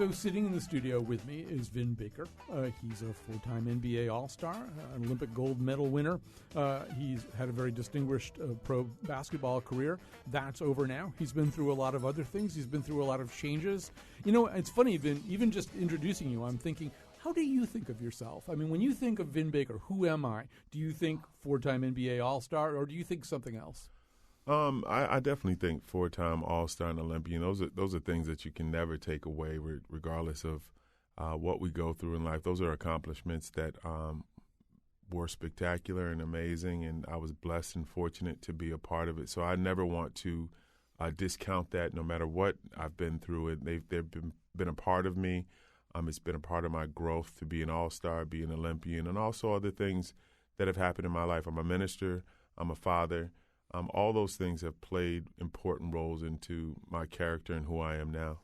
So sitting in the studio with me is Vin Baker. He's a full-time NBA All-Star, an Olympic gold medal winner. He's had a very distinguished pro basketball career. That's over now. He's been through a lot of other things. He's been through a lot of changes. You know, it's funny, Vin, even just introducing you, I'm thinking, how do you think of yourself? I mean, when you think of Vin Baker, who am I? Do you think four-time NBA All-Star, or do you think something else? I definitely think four-time All-Star and Olympian. Those are things that you can never take away, regardless of what we go through in life. Those are accomplishments that were spectacular and amazing, and I was blessed and fortunate to be a part of it. So I never want to discount that, no matter what I've been through. They've been a part of me. It's been a part of my growth to be an All-Star, be an Olympian, and also other things that have happened in my life. I'm a minister. I'm a father. All those things have played important roles into my character and who I am now.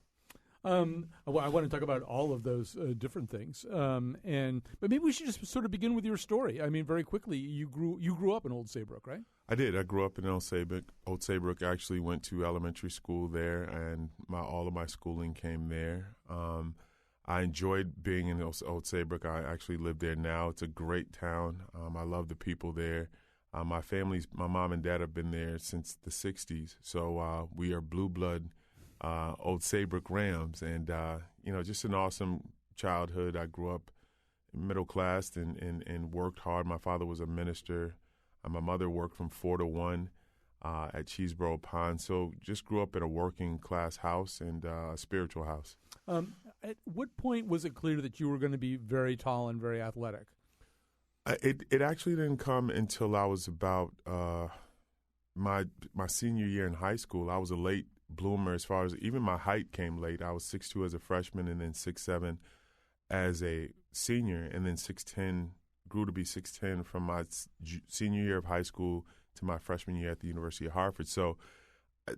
Well, I want to talk about all of those different things, but maybe we should just sort of begin with your story. I mean, very quickly, you grew up in Old Saybrook, right? I did. I grew up in Old Saybrook. Old Saybrook. I actually went to elementary school there, and all of my schooling came there. I enjoyed being in Old Saybrook. I actually live there now. It's a great town. I love the people there. My mom and dad have been there since the 60s, so we are blue blood Old Saybrook Rams, and just an awesome childhood. I grew up middle class and worked hard. My father was a minister. My mother worked from 4 to 1 at Cheeseboro Pond, so just grew up in a working class house and a spiritual house. At what point was it clear that you were going to be very tall and very athletic? It actually didn't come until I was about my senior year in high school. I was a late bloomer as far as even my height came late. I was 6'2" as a freshman and then 6'7" as a senior, and then 6'10", grew to be 6'10" from my senior year of high school to my freshman year at the University of Hartford. So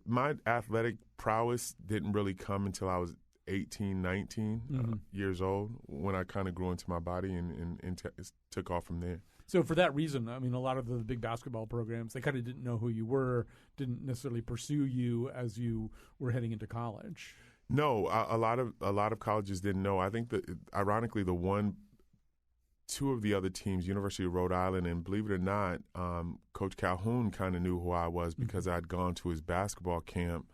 my athletic prowess didn't really come until I was 18, 19 years old, when I kind of grew into my body and took off from there. So for that reason, I mean, a lot of the big basketball programs, they kind of didn't know who you were, didn't necessarily pursue you as you were heading into college. No, a lot of colleges didn't know. I think that, ironically, two of the other teams, University of Rhode Island, and believe it or not, Coach Calhoun kind of knew who I was because I'd gone to his basketball camp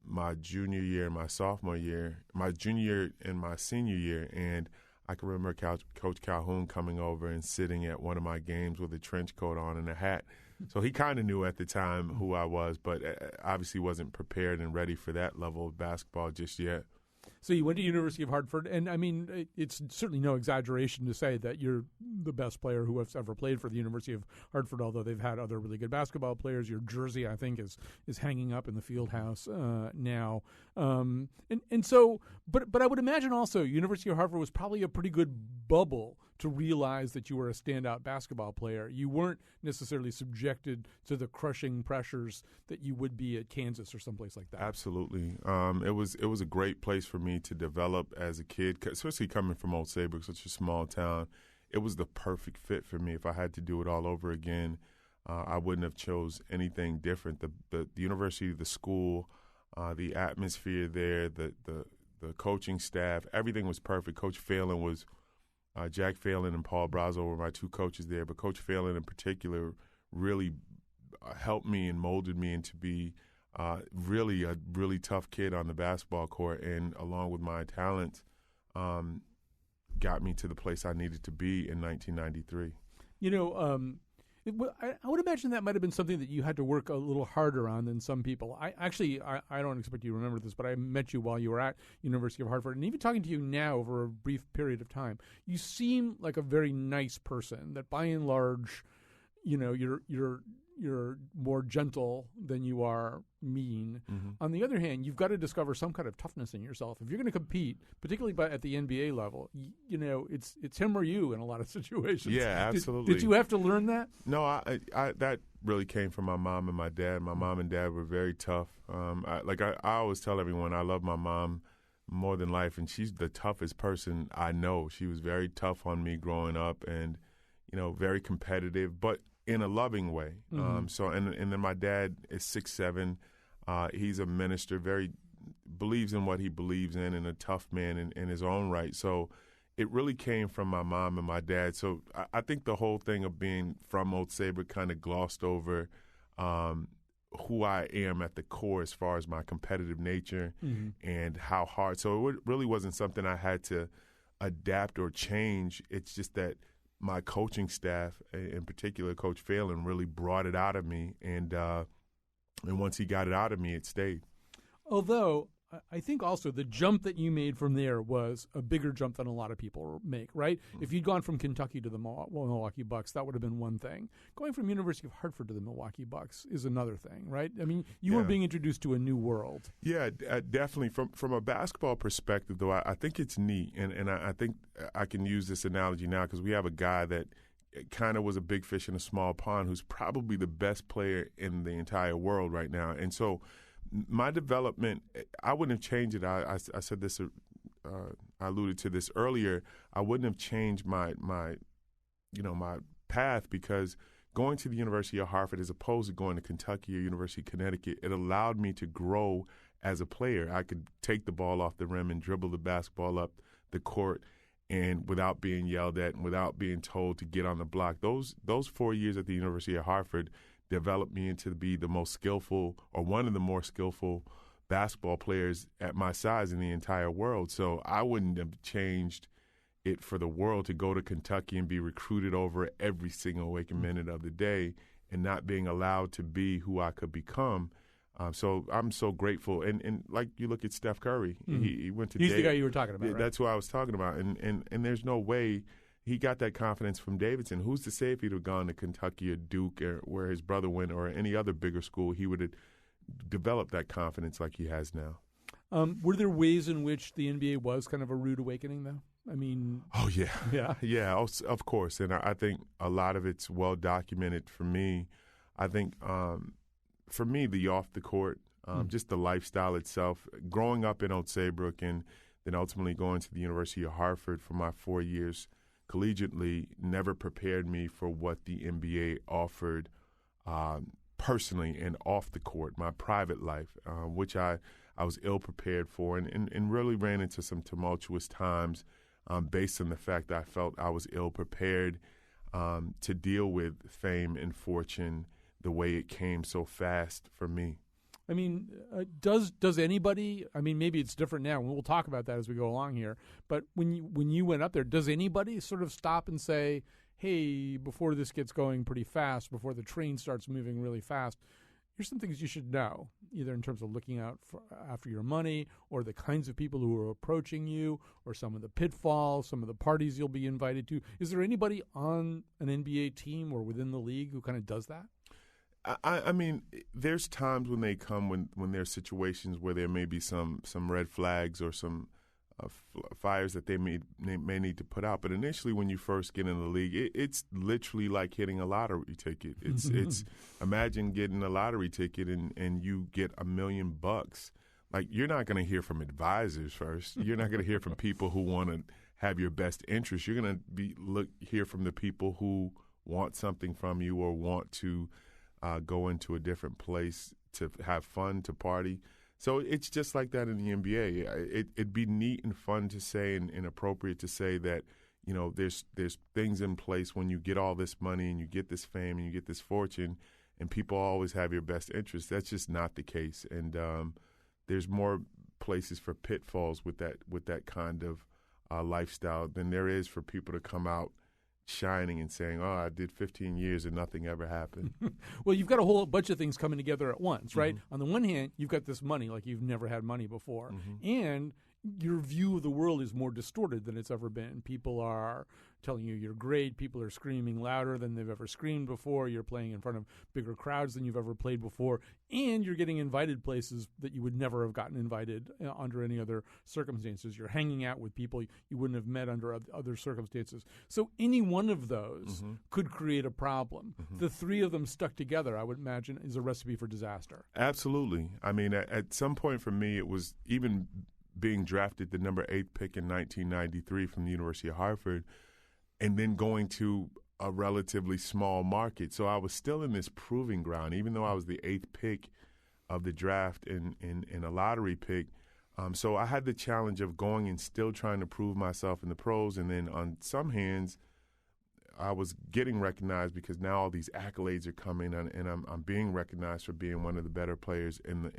my junior year and my sophomore year, my junior year and my senior year, and I can remember Coach Calhoun coming over and sitting at one of my games with a trench coat on and a hat. So he kind of knew at the time who I was, but obviously wasn't prepared and ready for that level of basketball just yet. So you went to University of Hartford, and I mean, it's certainly no exaggeration to say that you're the best player who has ever played for the University of Hartford, although they've had other really good basketball players. Your jersey, I think, is hanging up in the field house now. And so, but I would imagine also University of Hartford was probably a pretty good bubble to realize that you were a standout basketball player. You weren't necessarily subjected to the crushing pressures that you would be at Kansas or someplace like that. Absolutely. It was a great place for me to develop as a kid, especially coming from Old Saybrook, such a small town. It was the perfect fit for me. If I had to do it all over again, I wouldn't have chose anything different. The university, the school, the atmosphere there, the coaching staff, everything was perfect. Coach Phelan was Jack Phelan and Paul Brazo were my two coaches there, but Coach Phelan in particular really helped me and molded me into be really a really tough kid on the basketball court, and along with my talent, got me to the place I needed to be in 1993. You know, I would imagine that might have been something that you had to work a little harder on than some people. I don't expect you to remember this, but I met you while you were at University of Hartford, and even talking to you now over a brief period of time, you seem like a very nice person. That by and large, you know, you're more gentle than you are mean. Mm-hmm. On the other hand, you've got to discover some kind of toughness in yourself. If you're going to compete, particularly at the NBA level, you know, it's him or you in a lot of situations. Yeah, absolutely. Did you have to learn that? No, I that really came from my mom and my dad. My mom and dad were very tough. I always tell everyone, I love my mom more than life, and she's the toughest person I know. She was very tough on me growing up, and very competitive, but in a loving way. Mm-hmm. And then my dad is 6'7". He's a minister, very believes in what he believes in and a tough man in his own right. So it really came from my mom and my dad. So I think the whole thing of being from Old Saybrook kind of glossed over who I am at the core as far as my competitive nature and how hard. So it really wasn't something I had to adapt or change. It's just that my coaching staff, in particular Coach Phelan, really brought it out of me. And once he got it out of me, it stayed. Although I think also the jump that you made from there was a bigger jump than a lot of people make, right? Mm-hmm. If you'd gone from Kentucky to the Milwaukee Bucks, that would have been one thing. Going from University of Hartford to the Milwaukee Bucks is another thing, right? I mean, you were being introduced to a new world. Yeah, definitely. From a basketball perspective, though, I think it's neat, and I think I can use this analogy now because we have a guy that kind of was a big fish in a small pond who's probably the best player in the entire world right now. And so my development, I wouldn't have changed it. I said this, I alluded to this earlier. I wouldn't have changed my path because going to the University of Hartford as opposed to going to Kentucky or University of Connecticut, it allowed me to grow as a player. I could take the ball off the rim and dribble the basketball up the court and without being yelled at and without being told to get on the block. Those 4 years at the University of Hartford developed me into be the most skillful or one of the more skillful basketball players at my size in the entire world. So I wouldn't have changed it for the world to go to Kentucky and be recruited over every single waking minute of the day and not being allowed to be who I could become. So I'm so grateful. And like you look at Steph Curry, he went to He's the guy you were talking about, right? That's who I was talking about. And there's no way he got that confidence from Davidson. Who's to say if he'd have gone to Kentucky or Duke or where his brother went or any other bigger school, he would have developed that confidence like he has now. Were there ways in which the NBA was kind of a rude awakening, though? I mean... Oh, yeah, of course. And I think a lot of it's well documented for me. I think for me, the off the court, just the lifestyle itself, growing up in Old Saybrook and then ultimately going to the University of Hartford for my 4 years collegiately never prepared me for what the NBA offered personally and off the court, my private life, which I was ill-prepared for and really ran into some tumultuous times based on the fact that I felt I was ill-prepared to deal with fame and fortune the way it came so fast for me. I mean, does anybody? I mean, maybe it's different now, and we'll talk about that as we go along here. But when you went up there, does anybody sort of stop and say, "Hey, before this gets going pretty fast, before the train starts moving really fast, here's some things you should know, either in terms of looking out after your money, or the kinds of people who are approaching you, or some of the pitfalls, some of the parties you'll be invited to." Is there anybody on an NBA team or within the league who kind of does that? I mean, there's times when they come when there's situations where there may be some red flags or some fires that they may need to put out. But initially, when you first get in the league, it's literally like hitting a lottery ticket. It's imagine getting a lottery ticket and you get $1 million. Like, you're not going to hear from advisors first. You're not going to hear from people who want to have your best interest. You're going to hear from the people who want something from you or want to go into a different place to have fun, to party. So it's just like that in the NBA. It'd be neat and fun to say and appropriate to say that, you know, there's things in place when you get all this money and you get this fame and you get this fortune and people always have your best interest. That's just not the case. And there's more places for pitfalls with that kind of lifestyle than there is for people to come out shining and saying, "Oh, I did 15 years and nothing ever happened." Well, you've got a whole bunch of things coming together at once, right? On the one hand, you've got this money like you've never had money before, and your view of the world is more distorted than it's ever been. People are telling you you're great. People are screaming louder than they've ever screamed before. You're playing in front of bigger crowds than you've ever played before. And you're getting invited places that you would never have gotten invited under any other circumstances. You're hanging out with people you wouldn't have met under other circumstances. So any one of those could create a problem. The three of them stuck together, I would imagine, is a recipe for disaster. Absolutely. I mean, at some point for me, it was even being drafted the number 8 pick in 1993 from the University of Hartford and then going to a relatively small market. So I was still in this proving ground. Even though I was the 8th pick of the draft in a lottery pick, So I had the challenge of going and still trying to prove myself in the pros, and then on some hands, I was getting recognized because now all these accolades are coming, and I'm being recognized for being one of the better players in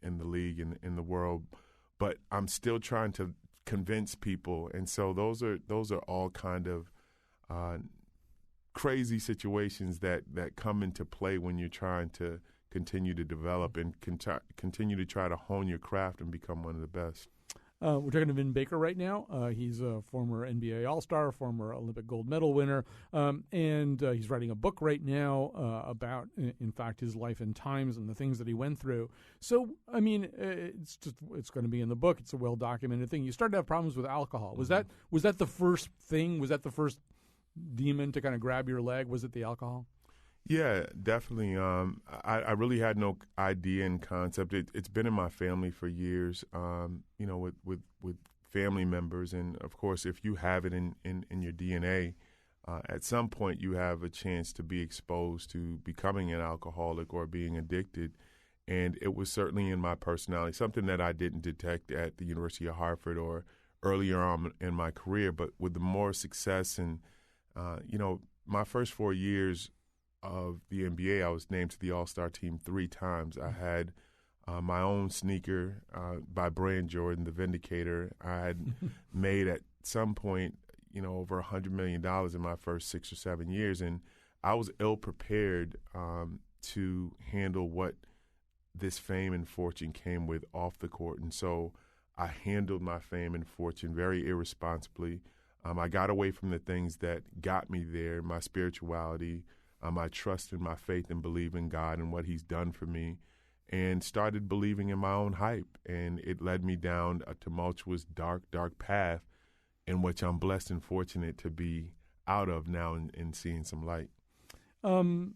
the league and in the world. But I'm still trying to convince people, and so those are all kind of crazy situations that come into play when you're trying to continue to develop and continue to try to hone your craft and become one of the best. We're talking to Vin Baker right now. He's a former NBA All-Star, former Olympic gold medal winner, and he's writing a book right now about, in fact, his life and times and the things that he went through. So, I mean, it's going to be in the book. It's a well-documented thing. You started to have problems with alcohol. Was that the first thing? Was that the first demon to kind of grab your leg? Was it the alcohol? Yeah, definitely. I really had no idea and concept. It's been in my family for years, with family members. And, of course, if you have it in your DNA, at some point you have a chance to be exposed to becoming an alcoholic or being addicted. And it was certainly in my personality, something that I didn't detect at the University of Hartford or earlier on in my career. But with the more success and, my first 4 years of the NBA, I was named to the All-Star team 3 times. I had my own sneaker by Brand Jordan, the Vindicator. I had made at some point, over $100 million in my first 6 or 7 years, and I was ill-prepared to handle what this fame and fortune came with off the court. And so I handled my fame and fortune very irresponsibly. I got away from the things that got me there, my spirituality, my trust and my faith and believe in God and what he's done for me, and started believing in my own hype. And it led me down a tumultuous, dark path in which I'm blessed and fortunate to be out of now and seeing some light. One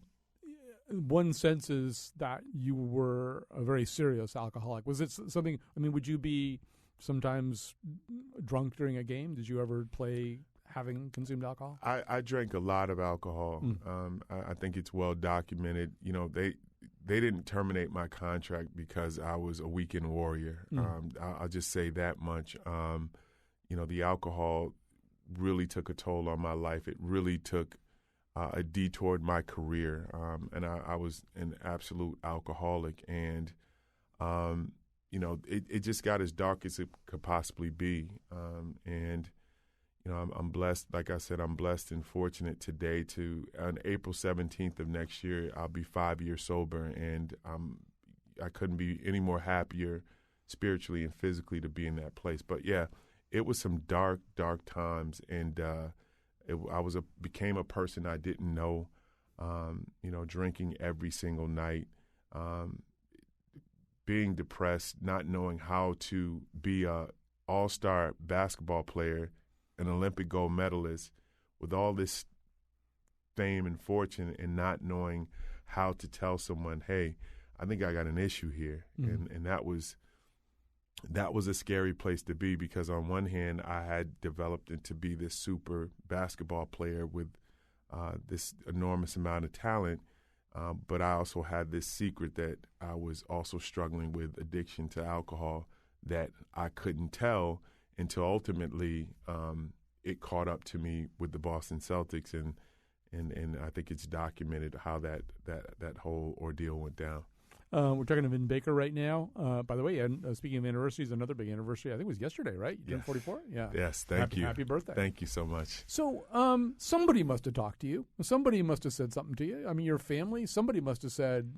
senses that you were a very serious alcoholic. Was it something, would you be sometimes drunk during a game? Did you ever play having consumed alcohol? I drank a lot of alcohol. I think it's well documented. They didn't terminate my contract because I was a weekend warrior. I'll just say that much. The alcohol really took a toll on my life. It really took a detour in my career, and I was an absolute alcoholic. And it just got as dark as it could possibly be. I'm blessed. Like I said, I'm blessed and fortunate today on April 17th of next year, I'll be 5 years sober, and I couldn't be any more happier spiritually and physically to be in that place. But yeah, it was some dark times, and I became a person I didn't know, drinking every single night, being depressed, not knowing how to be a all-star basketball player, an Olympic gold medalist, with all this fame and fortune, and not knowing how to tell someone, hey, I think I got an issue here. And that was a scary place to be, because on one hand, I had developed into be this super basketball player with this enormous amount of talent, but I also had this secret that I was also struggling with addiction to alcohol that I couldn't tell until ultimately it caught up to me with the Boston Celtics, and I think it's documented how that whole ordeal went down. We're talking to Vin Baker right now. By the way, and speaking of anniversaries, another big anniversary, I think it was yesterday, right? You turned 44? Yeah. Yes, thank you. Happy birthday. Thank you so much. So somebody must have talked to you. Somebody must have said something to you. Your family, somebody must have said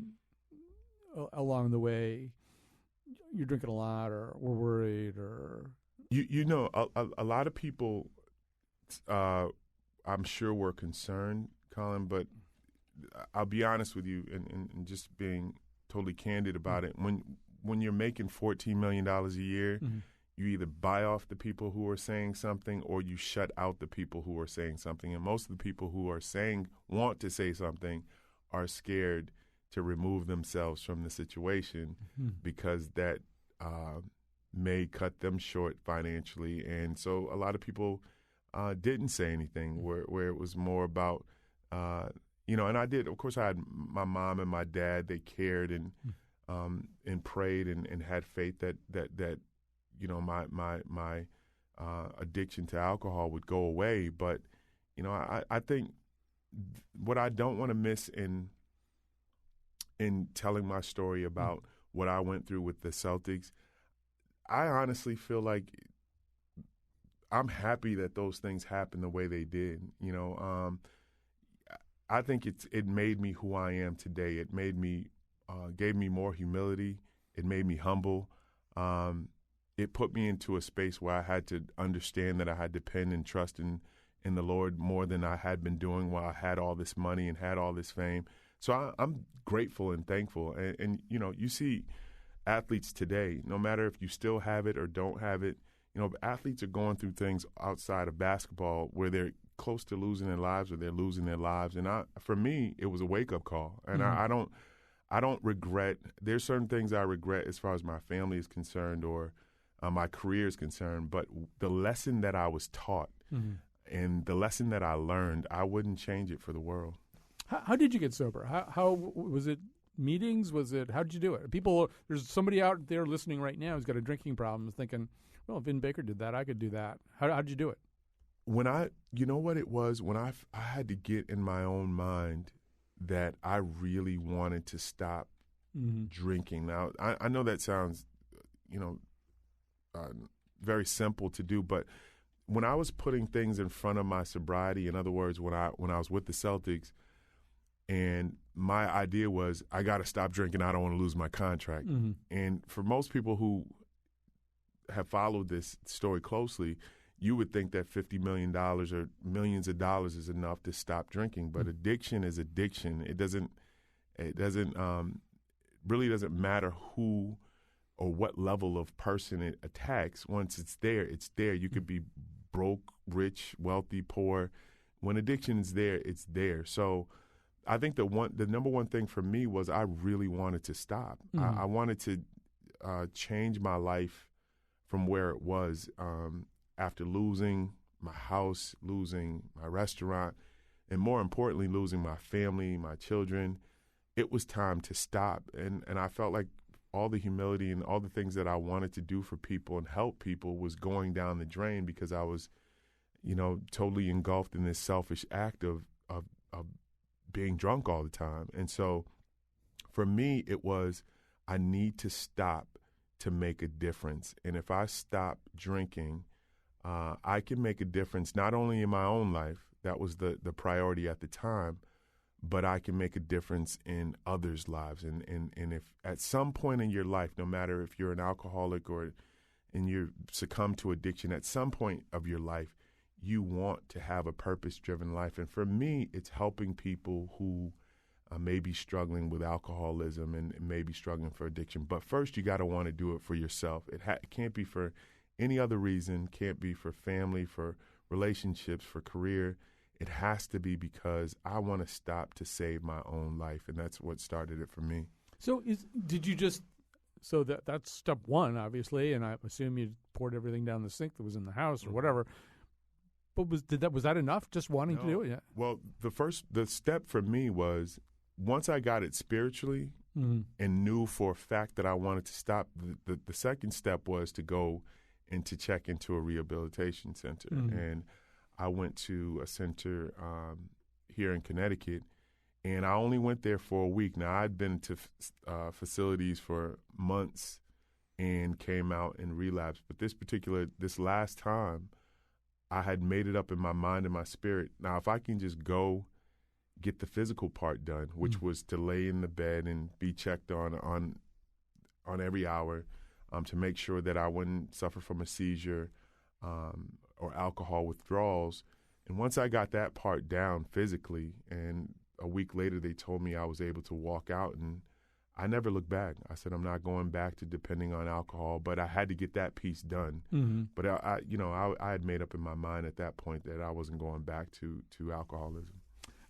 along the way, you're drinking a lot, or we're worried, or... A lot of people, I'm sure, were concerned, Colin, but I'll be honest with you and just being totally candid about it. When you're making $14 million a year, you either buy off the people who are saying something, or you shut out the people who are saying something. And most of the people who are want to say something are scared to remove themselves from the situation because that may cut them short financially. And so a lot of people didn't say anything, where it was more about, and I did, of course, I had my mom and my dad. They cared and prayed and had faith that my addiction to alcohol would go away. But I think what I don't want to miss in telling my story about what I went through with the Celtics, I honestly feel like I'm happy that those things happened the way they did. I think it made me who I am today. It made me, gave me more humility. It made me humble. It put me into a space where I had to understand that I had to depend and trust in the Lord more than I had been doing while I had all this money and had all this fame. So I'm grateful and thankful. And you see athletes today, no matter if you still have it or don't have it, athletes are going through things outside of basketball where they're close to losing their lives or they're losing their lives. And for me, it was a wake-up call. And I don't regret. There's certain things I regret as far as my family is concerned or my career is concerned. But the lesson that I was taught and the lesson that I learned, I wouldn't change it for the world. How did you get sober? How was it? Meetings? Was it? How did you do it? There's somebody out there listening right now who's got a drinking problem, thinking, "Well, Vin Baker did that. I could do that." How did you do it? When you know what it was? When I had to get in my own mind that I really wanted to stop drinking. Now, I know that sounds, very simple to do, but when I was putting things in front of my sobriety, in other words, when I was with the Celtics, and my idea was I got to stop drinking. I don't want to lose my contract. And for most people who have followed this story closely, you would think that $50 million or millions of dollars is enough to stop drinking. But addiction is addiction. It really doesn't matter who or what level of person it attacks. Once it's there, it's there. You could be broke, rich, wealthy, poor. When addiction is there, it's there. So I think the number one thing for me was I really wanted to stop. I wanted to change my life from where it was after losing my house, losing my restaurant, and more importantly, losing my family, my children. It was time to stop. And I felt like all the humility and all the things that I wanted to do for people and help people was going down the drain because I was, totally engulfed in this selfish act of being drunk all the time. And so for me, it was, I need to stop to make a difference. And if I stop drinking, I can make a difference not only in my own life, that was the priority at the time, but I can make a difference in others' lives. And if at some point in your life, no matter if you're an alcoholic and you succumb to addiction, at some point of your life, you want to have a purpose-driven life. And for me, it's helping people who may be struggling with alcoholism and may be struggling for addiction. But first, you got to want to do it for yourself. It can't be for any other reason, can't be for family, for relationships, for career. It has to be because I want to stop to save my own life, and that's what started it for me. So that's step one, obviously, and I assume you poured everything down the sink that was in the house or whatever. But was that enough, just wanting to do it? Yeah. Well, the step for me was once I got it spiritually and knew for a fact that I wanted to stop, the second step was to go and to check into a rehabilitation center. And I went to a center here in Connecticut, and I only went there for a week. Now, I'd been to facilities for months and came out and relapsed. But this last time, I had made it up in my mind and my spirit. Now, if I can just go get the physical part done, which was to lay in the bed and be checked on every hour to make sure that I wouldn't suffer from a seizure or alcohol withdrawals. And once I got that part down physically, and a week later they told me I was able to walk out, and I never looked back. I said, I'm not going back to depending on alcohol, but I had to get that piece done. But I had made up in my mind at that point that I wasn't going back to alcoholism.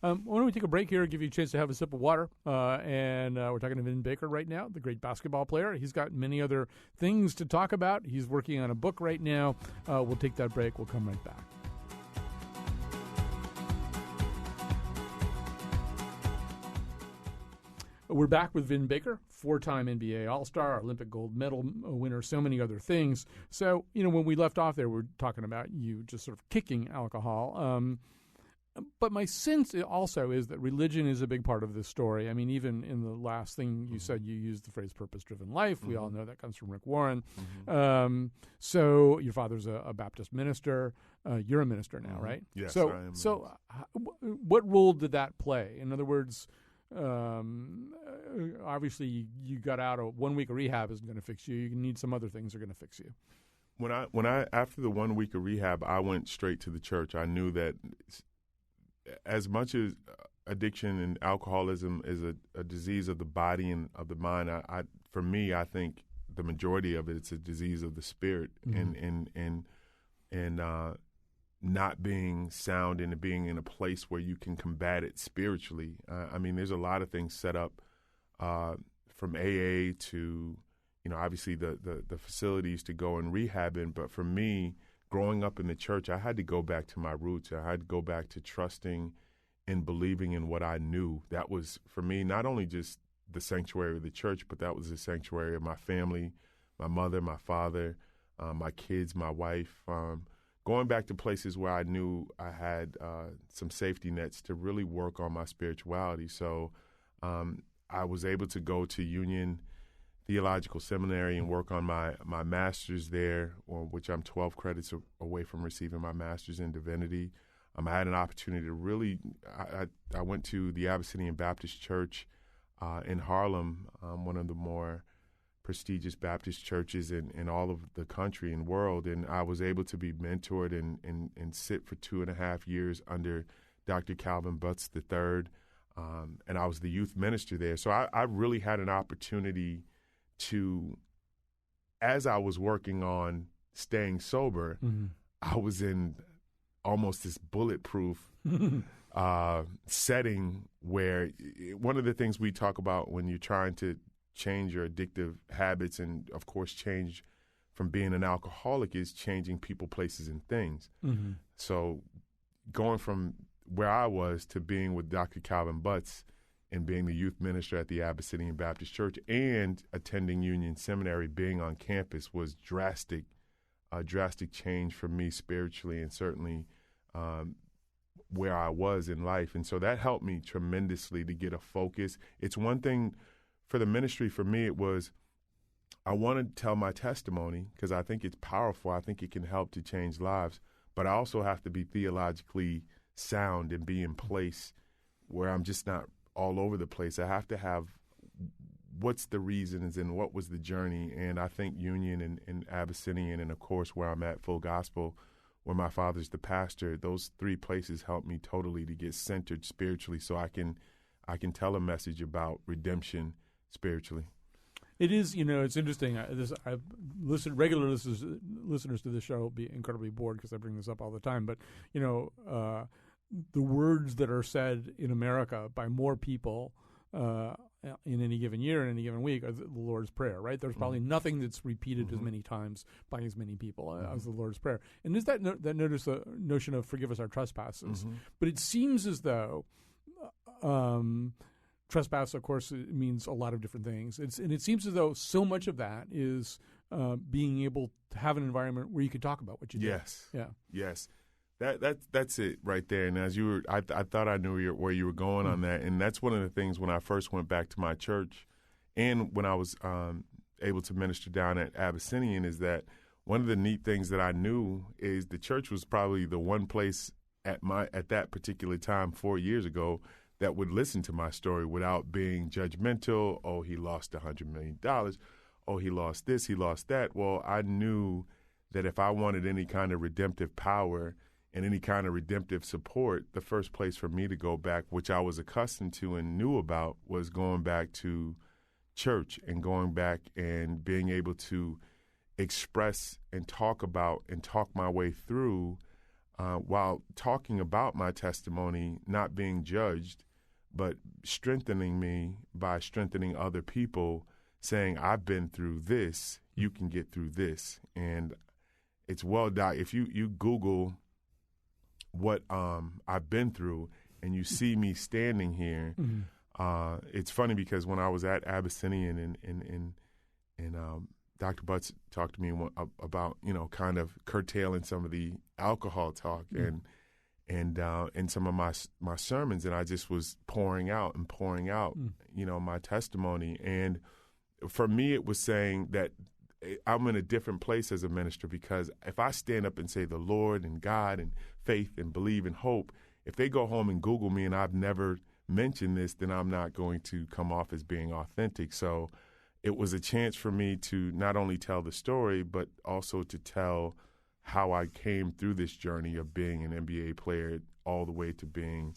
Why don't we take a break here and give you a chance to have a sip of water? And we're talking to Vin Baker right now, the great basketball player. He's got many other things to talk about. He's working on a book right now. We'll take that break. We'll come right back. We're back with Vin Baker, 4-time NBA All-Star, Olympic gold medal winner, so many other things. So, when we left off there, we're talking about you just sort of kicking alcohol. But my sense also is that religion is a big part of this story. I mean, even in the last thing you said, you used the phrase purpose-driven life. We all know that comes from Rick Warren. So your father's a Baptist minister. You're a minister now, right? Yes, I am. So what role did that play? In other words, obviously you got out of 1 week of rehab isn't going to fix you. You need some other things that are going to fix you. When I after the 1 week of rehab, I went straight to the church. I knew that as much as addiction and alcoholism is a disease of the body and of the mind, for me, I think the majority of it's a disease of the spirit and not being sound and being in a place where you can combat it spiritually. I mean, there's a lot of things set up from AA to, obviously the facilities to go and rehab in. But for me, growing up in the church, I had to go back to my roots. I had to go back to trusting and believing in what I knew. That was, for me, not only just the sanctuary of the church, but that was the sanctuary of my family, my mother, my father, my kids, my wife. Going back to places where I knew I had some safety nets to really work on my spirituality. So I was able to go to Union Theological Seminary and work on my master's there, which I'm 12 credits away from receiving my master's in divinity. I had an opportunity to really, I went to the Abyssinian Baptist Church in Harlem, one of the more prestigious Baptist churches in all of the country and world, and I was able to be mentored and sit for 2.5 years under Dr. Calvin Butts III, and I was the youth minister there. So I really had an opportunity to, as I was working on staying sober, I was in almost this bulletproof setting where one of the things we talk about when you're trying to change your addictive habits and, of course, change from being an alcoholic is changing people, places, and things. So going from where I was to being with Dr. Calvin Butts and being the youth minister at the Abyssinian Baptist Church and attending Union Seminary, being on campus was a drastic change for me spiritually and certainly where I was in life. And so that helped me tremendously to get a focus. It's one thing for the ministry. For me, it was I want to tell my testimony because I think it's powerful. I think it can help to change lives. But I also have to be theologically sound and be in place where I'm just not all over the place. I have to have what's the reasons and what was the journey. And I think Union and Abyssinian and, of course, where I'm at, Full Gospel, where my father's the pastor, those three places helped me totally to get centered spiritually so I can tell a message about redemption spiritually. It is, it's interesting. I've listened, regular listeners to this show will be incredibly bored because I bring this up all the time. But, the words that are said in America by more people in any given year, in any given week, are the Lord's Prayer, right? There's probably nothing that's repeated as many times by as many people as the Lord's Prayer. And there's that notion of forgive us our trespasses. But it seems as though trespass, of course, it means a lot of different things. And it seems as though so much of that is being able to have an environment where you can talk about what you do. Yes. Yeah. Yes. That's it right there. And as you were, I thought I knew where you were going on that. And that's one of the things when I first went back to my church and when I was able to minister down at Abyssinian is that one of the neat things that I knew is the church was probably the one place at that particular time 4 years ago that would listen to my story without being judgmental. Oh, he lost $100 million. Oh, he lost this, he lost that. Well, I knew that if I wanted any kind of redemptive power and any kind of redemptive support, the first place for me to go back, which I was accustomed to and knew about, was going back to church and going back and being able to express and talk about and talk my way through while talking about my testimony, not being judged, but strengthening me by strengthening other people, saying, I've been through this, you can get through this. And it's well done. If you Google what I've been through and you see me standing here, It's funny because when I was at Abyssinian and Dr. Butts talked to me about, kind of curtailing some of the alcohol talk and some of my sermons, and I just was pouring out, my testimony. And for me, it was saying that I'm in a different place as a minister, because if I stand up and say the Lord and God and faith and believe and hope, if they go home and Google me and I've never mentioned this, then I'm not going to come off as being authentic. So it was a chance for me to not only tell the story, but also to tell how I came through this journey of being an NBA player all the way to being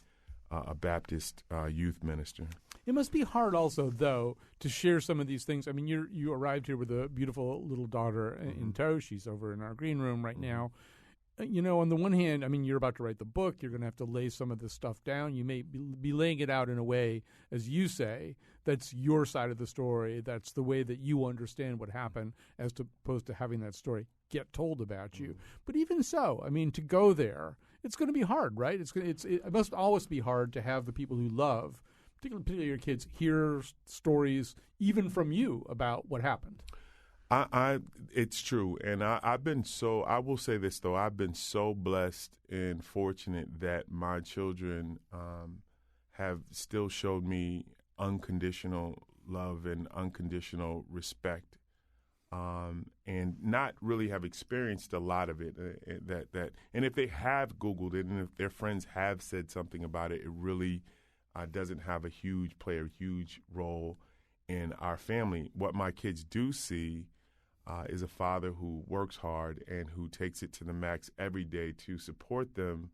a Baptist youth minister. It must be hard also, though, to share some of these things. I mean, you arrived here with a beautiful little daughter in tow. She's over in our green room right now. On the one hand, I mean, you're about to write the book. You're going to have to lay some of this stuff down. You may be laying it out in a way, as you say, that's your side of the story. That's the way that you understand what happened, as opposed to having that story get told about you. But even so, I mean, to go there, it's going to be hard, right? It must always be hard to have the people who love, particularly your kids, hear stories even from you about what happened. It's true, and I will say this though, I've been so blessed and fortunate that my children have still showed me unconditional love and unconditional respect, and not really have experienced a lot of it. And if they have Googled it, and if their friends have said something about it, it really doesn't have a huge role in our family. What my kids do see is a father who works hard and who takes it to the max every day to support them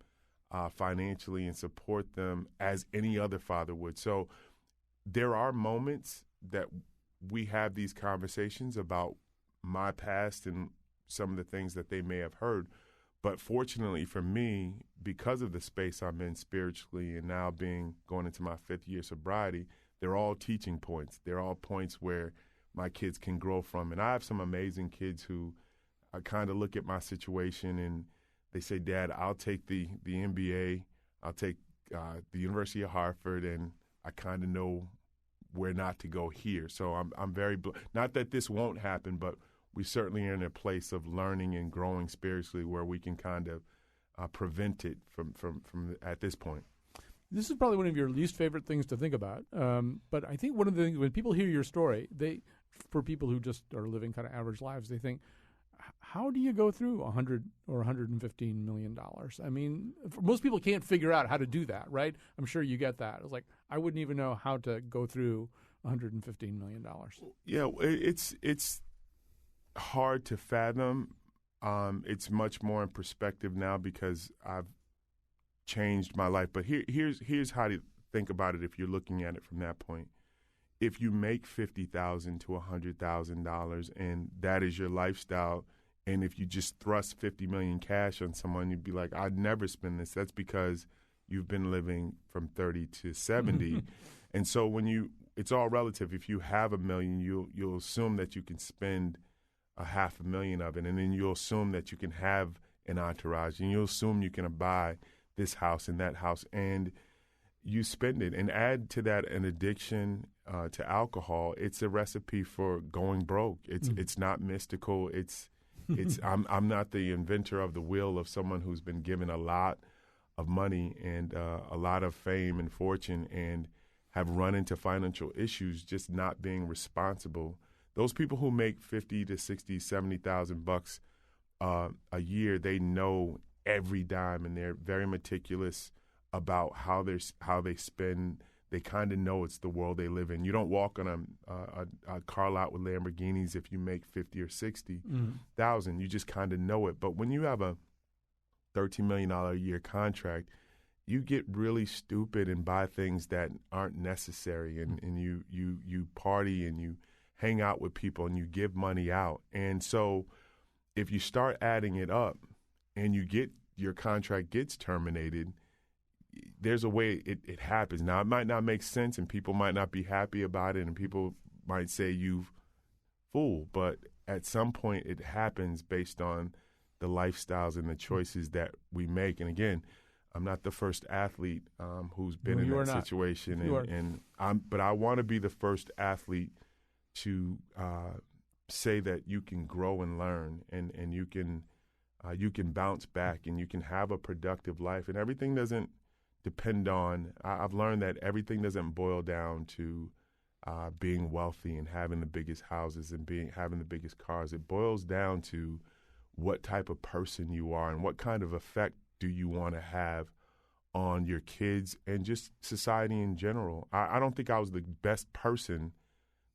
financially and support them as any other father would. So there are moments that we have these conversations about my past and some of the things that they may have heard. But fortunately for me, because of the space I'm in spiritually and now going into my 5th year sobriety, they're all teaching points. They're all points where my kids can grow from. And I have some amazing kids who kind of look at my situation and they say, Dad, I'll take the MBA, I'll take the University of Hartford, and I kind of know where not to go here. So I'm very not that this won't happen, but we certainly are in a place of learning and growing spiritually where we can kind of prevent it from at this point. This is probably one of your least favorite things to think about. But I think one of the things, when people hear your story, for people who just are living kind of average lives, they think, how do you go through $100 or $115 million? I mean, most people can't figure out how to do that, right? I'm sure you get that. It's like, I wouldn't even know how to go through $115 million. Yeah, it's hard to fathom. It's much more in perspective now because I've changed my life. But here's how to think about it if you're looking at it from that point. If you make $50,000 to $100,000 and that is your lifestyle, and if you just thrust $50 million cash on someone, you'd be like, I'd never spend this. That's because you've been living from 30 to 70. And so it's all relative. If you have $1 million, you'll assume that you can spend $500,000 of it, and then you'll assume that you can have an entourage, and you'll assume you can buy this house and that house, and you spend it. And add to that an addiction to alcohol. It's a recipe for going broke. It's not mystical. I'm not the inventor of the wheel of someone who's been given a lot of money and a lot of fame and fortune and have run into financial issues just not being responsible. Those people who make $50,000 to $60,000, $70,000 a year, they know every dime, and they're very meticulous about how they spend. They kind of know it's the world they live in. You don't walk on a car lot with Lamborghinis if you make $50,000 or $60,000. You just kind of know it. But when you have a $13 million a year contract, you get really stupid and buy things that aren't necessary, and you party and you hang out with people and you give money out. And so if you start adding it up and your contract gets terminated, there's a way it happens. Now, it might not make sense and people might not be happy about it and people might say you've fooled, but at some point it happens based on the lifestyles and the choices that we make. And again, I'm not the first athlete who's been in that situation, but I want to be the first athlete to say that you can grow and learn, and you can bounce back, and you can have a productive life, and everything doesn't depend on. I've learned that everything doesn't boil down to being wealthy and having the biggest houses and having the biggest cars. It boils down to what type of person you are and what kind of effect do you want to have on your kids and just society in general. I don't think I was the best person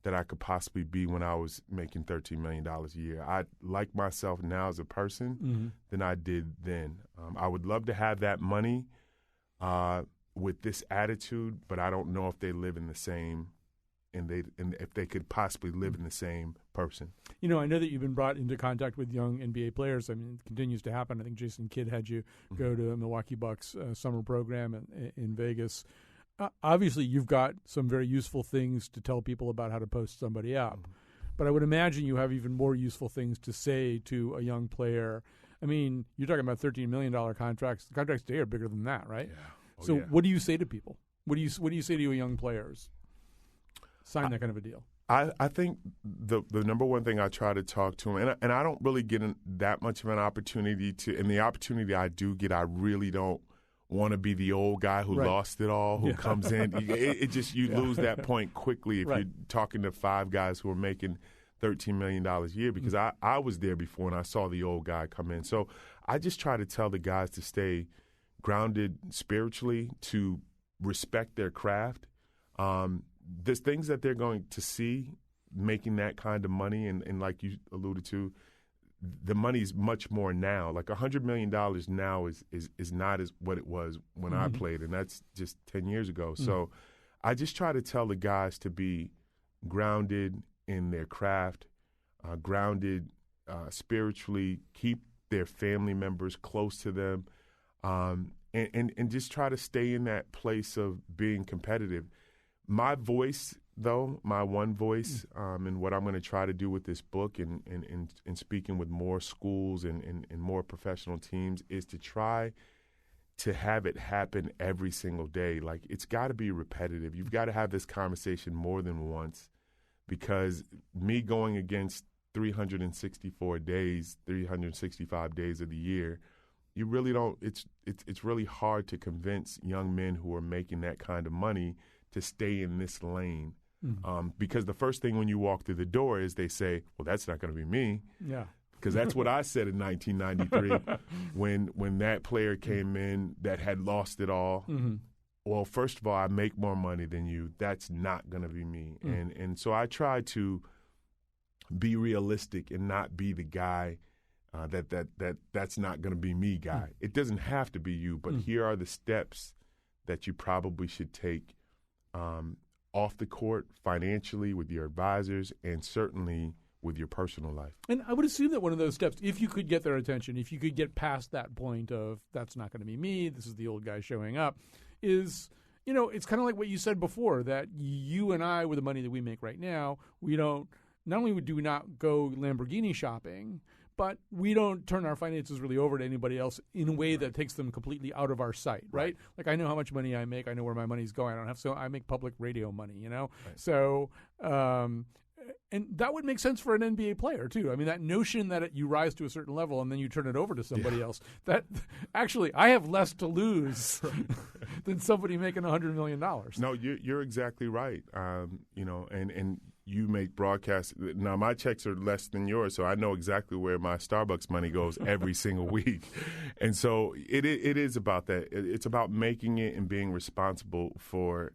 that I could possibly be when I was making $13 million a year. I like myself now as a person than I did then. I would love to have that money with this attitude, but I don't know if they live in the same, and if they could possibly live in the same person. You know, I know that you've been brought into contact with young NBA players. I mean, it continues to happen. I think Jason Kidd had you go to a Milwaukee Bucks summer program in Vegas. Obviously, you've got some very useful things to tell people about how to post somebody up. But I would imagine you have even more useful things to say to a young player. I mean, you're talking about $13 million contracts. The contracts today are bigger than that, right? Yeah. What do you say to people? What do you say to your young players? Sign that kind of a deal. I think the number one thing I try to talk to them, and I don't really get that much of an opportunity to, and the opportunity I do get, I really don't want to be the old guy who lost it all, who comes in. It just, you lose that point quickly if you're talking to five guys who are making $13 million a year, because I was there before and I saw the old guy come in. So I just try to tell the guys to stay grounded spiritually, to respect their craft. There's things that they're going to see making that kind of money, and like you alluded to, the money's much more now. Like $100 million now is not as what it was when I played, and that's just 10 years ago. So I just try to tell the guys to be grounded in their craft, grounded spiritually, keep their family members close to them, and just try to stay in that place of being competitive. My voice, though, my one voice, and what I'm going to try to do with this book and speaking with more schools and more professional teams, is to try to have it happen every single day. Like, it's got to be repetitive. You've got to have this conversation more than once, because me going against 365 days of the year, you really don't. It's really hard to convince young men who are making that kind of money to stay in this lane. Because the first thing when you walk through the door is they say, well, that's not going to be me. Yeah. Because that's what I said in 1993 when that player came in that had lost it all. Well, first of all, I make more money than you. That's not going to be me. And so I try to be realistic and not be the guy that's not going to be me guy. It doesn't have to be you, but here are the steps that you probably should take off the court, financially, with your advisors, and certainly with your personal life. And I would assume that one of those steps, if you could get their attention, if you could get past that point of that's not going to be me, this is the old guy showing up, is, you know, it's kind of like what you said before, that you and I, with the money that we make right now, we don't, not only do we not go Lamborghini shopping, but we don't turn our finances really over to anybody else in a way that takes them completely out of our sight, right? Like, I know how much money I make. I know where my money's going. I make public radio money, you know? Right. So, and that would make sense for an NBA player, too. I mean, that notion that you rise to a certain level and then you turn it over to somebody else, that actually, I have less to lose than somebody making $100 million. No, you're exactly right. You know, and you make broadcasts. Now, my checks are less than yours, so I know exactly where my Starbucks money goes every single week. And so it is about that. It's about making it and being responsible for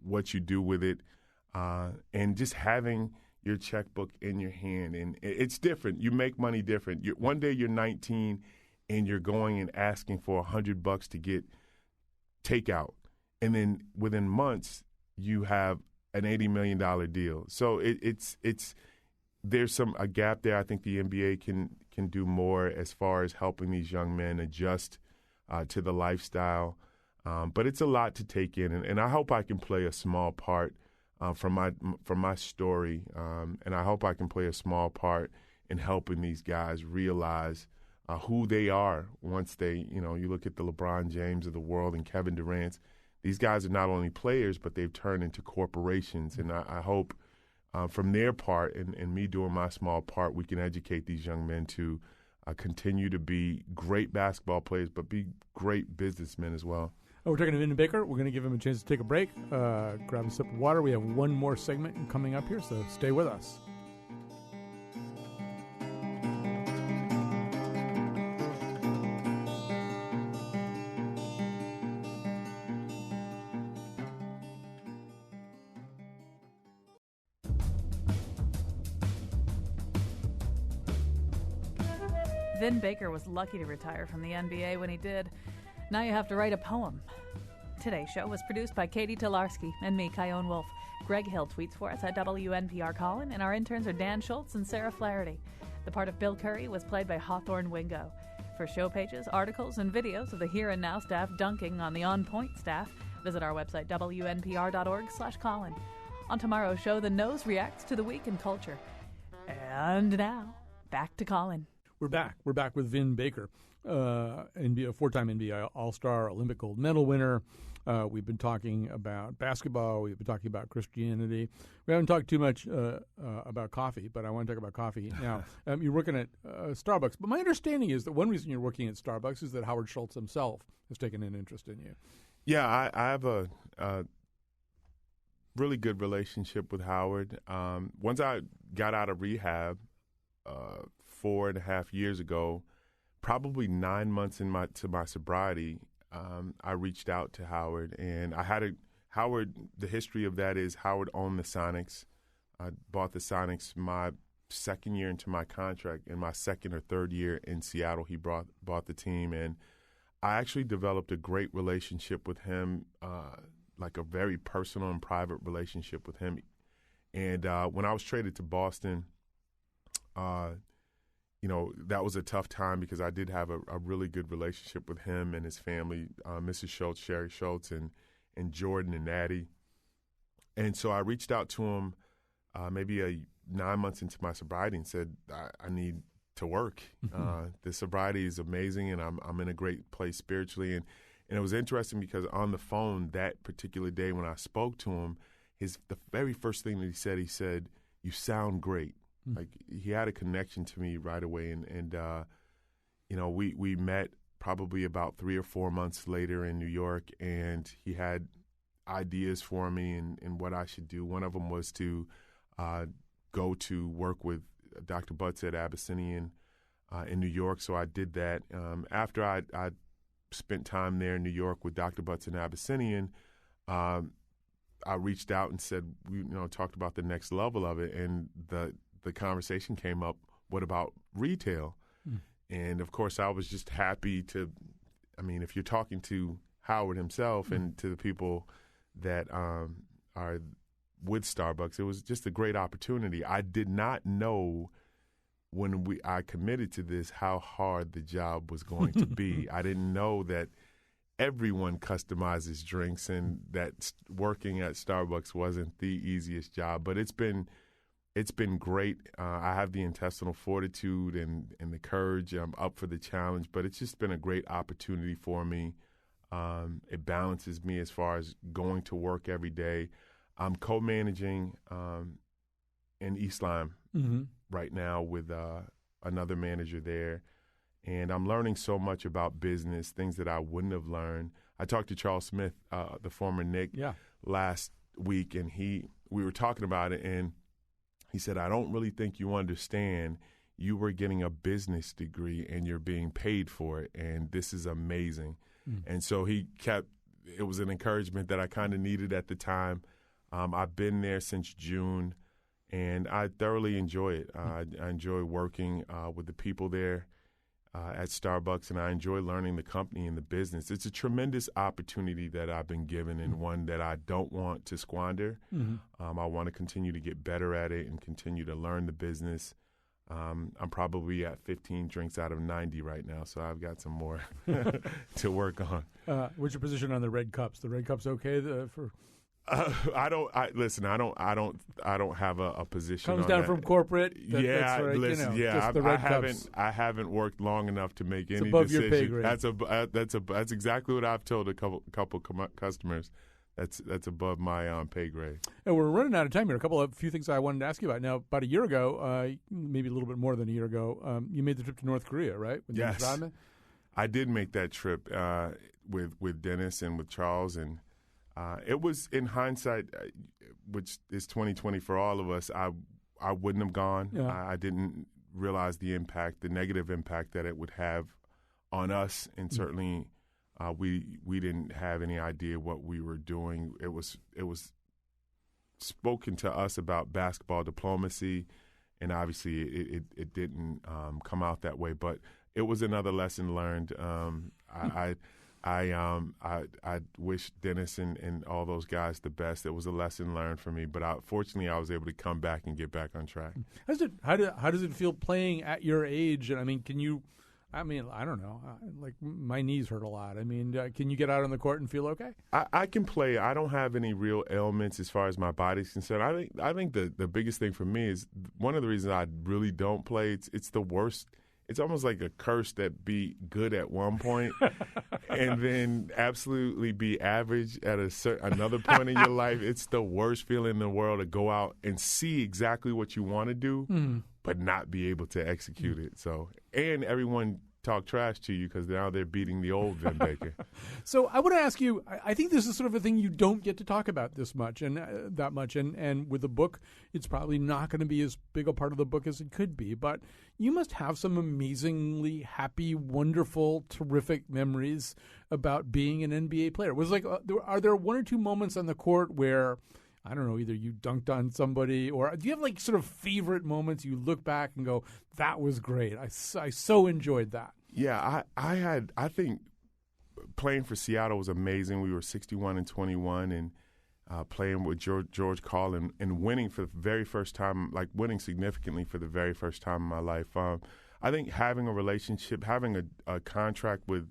what you do with it, and just having your checkbook in your hand. And it's different. You make money different. One day you're 19 and you're going and asking for $100 to get takeout. And then within months, you have an $80 million deal. So there's a gap there. I think the NBA can do more as far as helping these young men adjust to the lifestyle. But it's a lot to take in, and I hope I can play a small part from my story, and I hope I can play a small part in helping these guys realize who they are once they, you look at the LeBron James of the world and Kevin Durant. These guys are not only players, but they've turned into corporations. And I hope from their part and me doing my small part, we can educate these young men to continue to be great basketball players, but be great businessmen as well. We're talking to Vin Baker. We're going to give him a chance to take a break, grab a sip of water. We have one more segment coming up here, so stay with us. Vin Baker was lucky to retire from the NBA when he did. Now you have to write a poem. Today's show was produced by Katie Tolarski and me, Kyone Wolf. Greg Hill tweets for us at WNPR Colin, and our interns are Dan Schultz and Sarah Flaherty. The part of Bill Curry was played by Hawthorne Wingo. For show pages, articles, and videos of the Here and Now staff dunking on the On Point staff, visit our website, WNPR.org/Colin. On tomorrow's show, the nose reacts to the week in culture. And now, back to Colin. We're back. We're back with Vin Baker, NBA, four-time NBA All-Star, Olympic gold medal winner. We've been talking about basketball. We've been talking about Christianity. We haven't talked too much about coffee, but I want to talk about coffee now. You're working at Starbucks, but my understanding is that one reason you're working at Starbucks is that Howard Schultz himself has taken an interest in you. Yeah, I have a really good relationship with Howard. Once I got out of rehab 4.5 years ago, probably 9 months into my sobriety, I reached out to Howard, and Howard. The history of that is Howard owned the Sonics. I bought the Sonics my second year into my contract. In my second or third year in Seattle, he bought the team, and I actually developed a great relationship with him, like a very personal and private relationship with him. And when I was traded to Boston, that was a tough time because I did have a really good relationship with him and his family, Mrs. Schultz, Sherry Schultz, and Jordan and Natty. And so I reached out to him maybe 9 months into my sobriety and said, I need to work. The sobriety is amazing, and I'm in a great place spiritually. And it was interesting because on the phone that particular day when I spoke to him, the very first thing that he said, "You sound great." Like, he had a connection to me right away, and we met probably about 3 or 4 months later in New York, and he had ideas for me and what I should do. One of them was to go to work with Dr. Butts at Abyssinian in New York, so I did that. After I spent time there in New York with Dr. Butts and Abyssinian, I reached out and said, talked about the next level of it, and the conversation came up, what about retail? And, of course, I was just happy if you're talking to Howard himself and to the people that are with Starbucks, it was just a great opportunity. I did not know when I committed to this how hard the job was going to be. I didn't know that everyone customizes drinks and that working at Starbucks wasn't the easiest job, but it's been great. I have the intestinal fortitude and the courage. I'm up for the challenge, but it's just been a great opportunity for me. It balances me as far as going to work every day. I'm co-managing in East Lyme right now with another manager there, and I'm learning so much about business, things that I wouldn't have learned. I talked to Charles Smith, the former Knick, last week, and we were talking about it, and he said, "I don't really think you understand. You were getting a business degree and you're being paid for it, and this is amazing." And so it was an encouragement that I kind of needed at the time. I've been there since June, and I thoroughly enjoy it. I enjoy working with the people there at Starbucks, and I enjoy learning the company and the business. It's a tremendous opportunity that I've been given, and one that I don't want to squander. I want to continue to get better at it and continue to learn the business. I'm probably at 15 drinks out of 90 right now, so I've got some more to work on. What's your position on the red cups? The red cups okay for I don't have a position. Comes on down that. from corporate. Yeah, that's listen. just the red cups. I haven't worked long enough to make any above decision. your pay grade. That's exactly what I've told a couple customers. That's above my pay grade. And we're running out of time here. A few things I wanted to ask you about. Now, about a year ago, maybe a little bit more than a year ago, you made the trip to North Korea, right? With Yes, Rodman? I did make that trip with Dennis and with Charles, and it was, in hindsight, which is 2020 for all of us. I wouldn't have gone. Yeah. I didn't realize the negative impact that it would have on us, and certainly. We didn't have any idea what we were doing. It was spoken to us about basketball diplomacy, and obviously it didn't come out that way. But it was another lesson learned. I wish Dennis and all those guys the best. It was a lesson learned for me. But fortunately, I was able to come back and get back on track. How does it feel playing at your age? And I mean, I don't know. Like, my knees hurt a lot. I mean, can you get out on the court and feel okay? I can play. I don't have any real ailments as far as my body's concerned. I think the biggest thing for me is one of the reasons I really don't play. It's the worst. It's almost like a curse that be good at one point and then absolutely be average at another point in your life. It's the worst feeling in the world to go out and see exactly what you want to do, but not be able to execute it. So, and everyone talk trash to you because now they're beating the old Vin Baker. So I want to ask you, I think this is sort of a thing you don't get to talk about this much and that much. And with the book, it's probably not going to be as big a part of the book as it could be. But you must have some amazingly happy, wonderful, terrific memories about being an NBA player. Was like, are there one or two moments on the court where, I don't know, either you dunked on somebody, or do you have like sort of favorite moments you look back and go, that was great. I so enjoyed that. Yeah, I think playing for Seattle was amazing. We were 61-21 and playing with George Karl and winning for the very first time, like winning significantly for the very first time in my life. I think having a relationship, having a contract with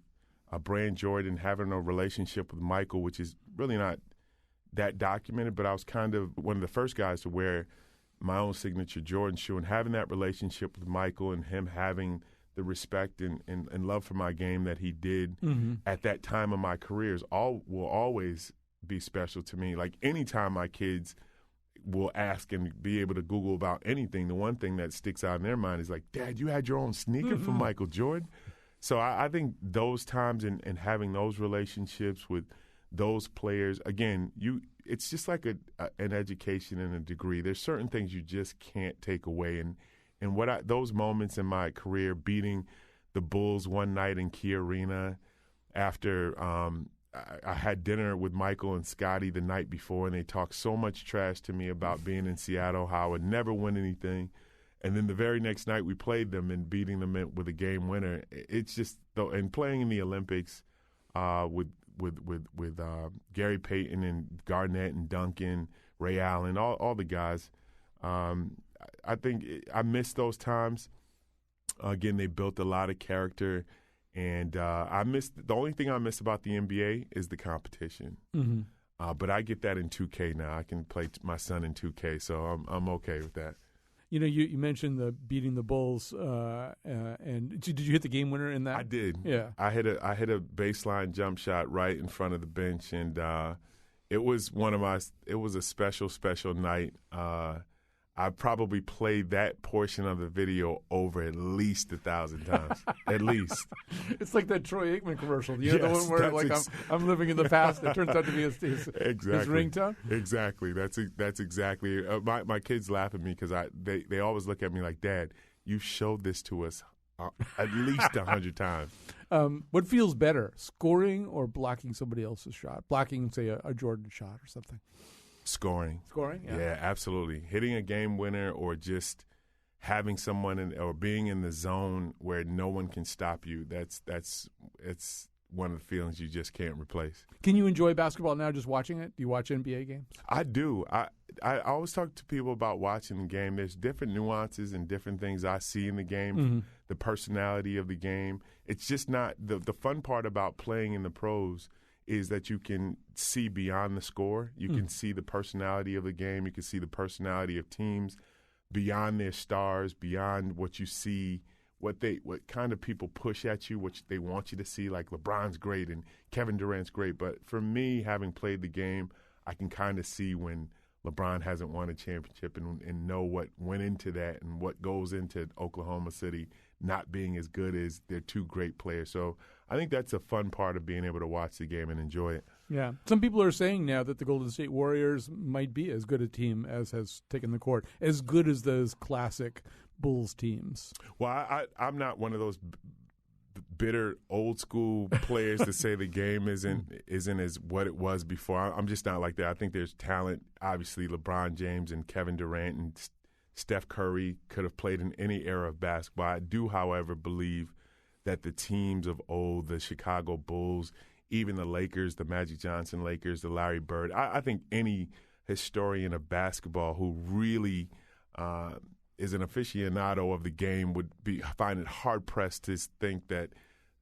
Brand Jordan, having a relationship with Michael, which is really not that documented, but I was kind of one of the first guys to wear my own signature Jordan shoe, and having that relationship with Michael and him having the respect and love for my game that he did at that time of my career will always be special to me. Like, anytime my kids will ask and be able to Google about anything, the one thing that sticks out in their mind is like, Dad, you had your own sneaker from Michael Jordan? So I think those times and having those relationships with those players, again, it's just like an education and a degree. There's certain things you just can't take away. And those moments in my career, beating the Bulls one night in Key Arena after I had dinner with Michael and Scotty the night before, and they talked so much trash to me about being in Seattle, how I would never win anything. And then the very next night we played them and beating them with a game winner. It's just, and playing in the Olympics with Gary Payton and Garnett and Duncan, Ray Allen, all the guys. I think I miss those times. Again, they built a lot of character, and the only thing I miss about the NBA is the competition. But I get that in 2K now. I can play my son in 2K, so I'm okay with that. You know, you mentioned the beating the Bulls, and did you hit the game winner in that? I did. Yeah, I hit a baseline jump shot right in front of the bench, and it was a special night. I probably played that portion of the video over at least 1,000 times, at least. It's like that Troy Aikman commercial. You know, the one where like I'm living in the past. It turns out to be his ringtone. Exactly. That's exactly. My kids laugh at me because they always look at me like, Dad, you showed this to us at least 100 times. What feels better, scoring or blocking somebody else's shot? Blocking, say, a Jordan shot or something. Scoring, yeah, absolutely. Hitting a game winner, or just having someone or being in the zone where no one can stop you. It's one of the feelings you just can't replace. Can you enjoy basketball now just watching it? Do you watch NBA games? I do. I always talk to people about watching the game. There's different nuances and different things I see in the game, the personality of the game. It's just not the fun part about playing in the pros is that you can see beyond the score. You can see the personality of the game. You can see the personality of teams beyond their stars, beyond what you see, what kind of people push at you, what they want you to see. Like LeBron's great and Kevin Durant's great. But for me, having played the game, I can kind of see when LeBron hasn't won a championship and know what went into that and what goes into Oklahoma City not being as good as their two great players. So I think that's a fun part of being able to watch the game and enjoy it. Yeah. Some people are saying now that the Golden State Warriors might be as good a team as has taken the court, as good as those classic Bulls teams. Well, I'm not one of those bitter old school players to say the game isn't as what it was before. I'm just not like that. I think there's talent. Obviously, LeBron James and Kevin Durant and Steph Curry could have played in any era of basketball. I do, however, believe that the teams of old, the Chicago Bulls, even the Lakers, the Magic Johnson Lakers, the Larry Bird, I think any historian of basketball who really is an aficionado of the game would find it hard-pressed to think that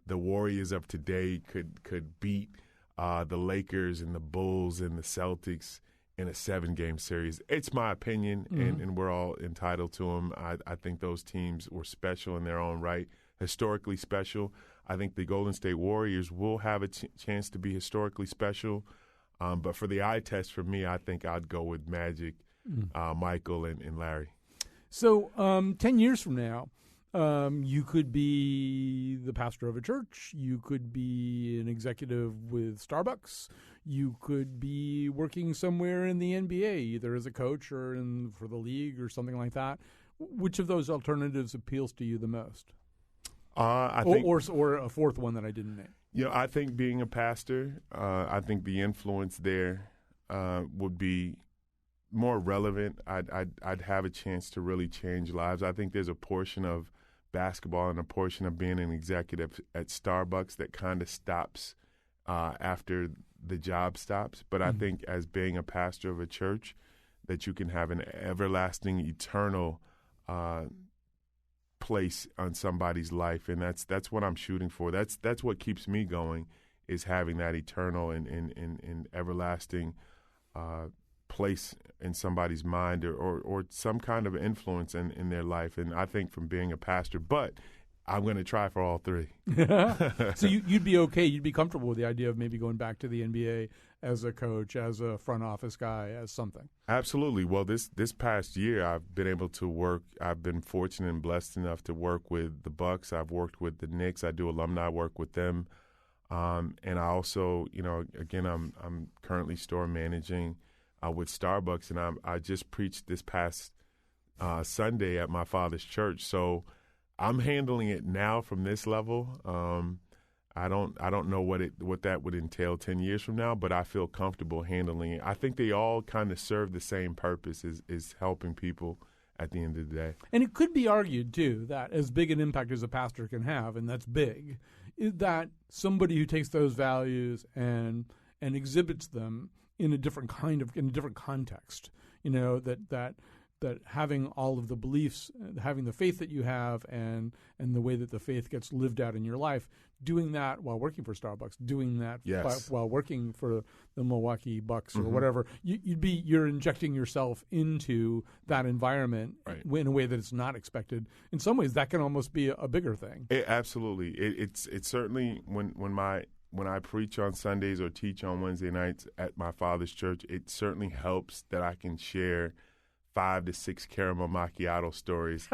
the Warriors of today could beat the Lakers and the Bulls and the Celtics in a 7-game series. It's my opinion, and we're all entitled to them. I think those teams were special in their own right, historically special. I think the Golden State Warriors will have a chance to be historically special. But for the eye test, for me, I think I'd go with Magic, Michael, and Larry. So 10 years from now, you could be the pastor of a church. You could be an executive with Starbucks. You could be working somewhere in the NBA, either as a coach or for the league or something like that. Which of those alternatives appeals to you the most? I think, or a fourth one that I didn't name. I think being a pastor, I think the influence there would be more relevant. I'd have a chance to really change lives. I think there's a portion of basketball and a portion of being an executive at Starbucks that kind of stops after the job stops. But I think as being a pastor of a church, that you can have an everlasting, eternal place on somebody's life, and that's what I'm shooting for. That's what keeps me going, is having that eternal and everlasting place in somebody's mind or some kind of influence in their life. And I think from being a pastor, but I'm going to try for all three. So you'd be okay, you'd be comfortable with the idea of maybe going back to the NBA as a coach, as a front office guy, as something? Absolutely. Well, this past year I've been able to work. I've been fortunate and blessed enough to work with the Bucks. I've worked with the Knicks. I do alumni work with them. And I also, again, I'm currently store managing with Starbucks, and I just preached this past Sunday at my father's church. So I'm handling it now from this level. I don't know what that would entail 10 years from now, but I feel comfortable handling it. I think they all kind of serve the same purpose, is helping people at the end of the day. And it could be argued, too, that as big an impact as a pastor can have, and that's big, is that somebody who takes those values and exhibits them in a different context, that having all of the beliefs, having the faith that you have, and the way that the faith gets lived out in your life, doing that while working for Starbucks, doing that while working for the Milwaukee Bucks or whatever, you're injecting yourself into that environment in a way that it's not expected. In some ways, that can almost be a bigger thing. Absolutely, it's certainly when I preach on Sundays or teach on Wednesday nights at my father's church, it certainly helps that I can share 5 to 6 caramel macchiato stories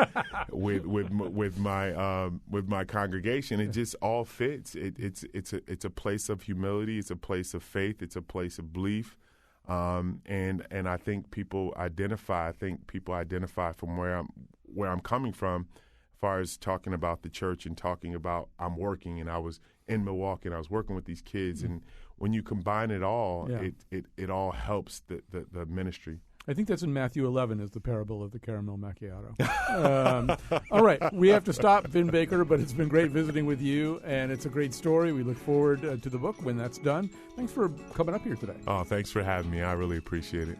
with my congregation. It just all fits. It's a place of humility. It's a place of faith. It's a place of belief. And I think people identify. From where I'm coming from, as far as talking about the church and talking about I'm working, and I was in Milwaukee and I was working with these kids. And when you combine it all, it all helps the ministry. I think that's in Matthew 11 is the parable of the caramel macchiato. All right, we have to stop, Vin Baker, but it's been great visiting with you, and it's a great story. We look forward to the book when that's done. Thanks for coming up here today. Oh, thanks for having me. I really appreciate it.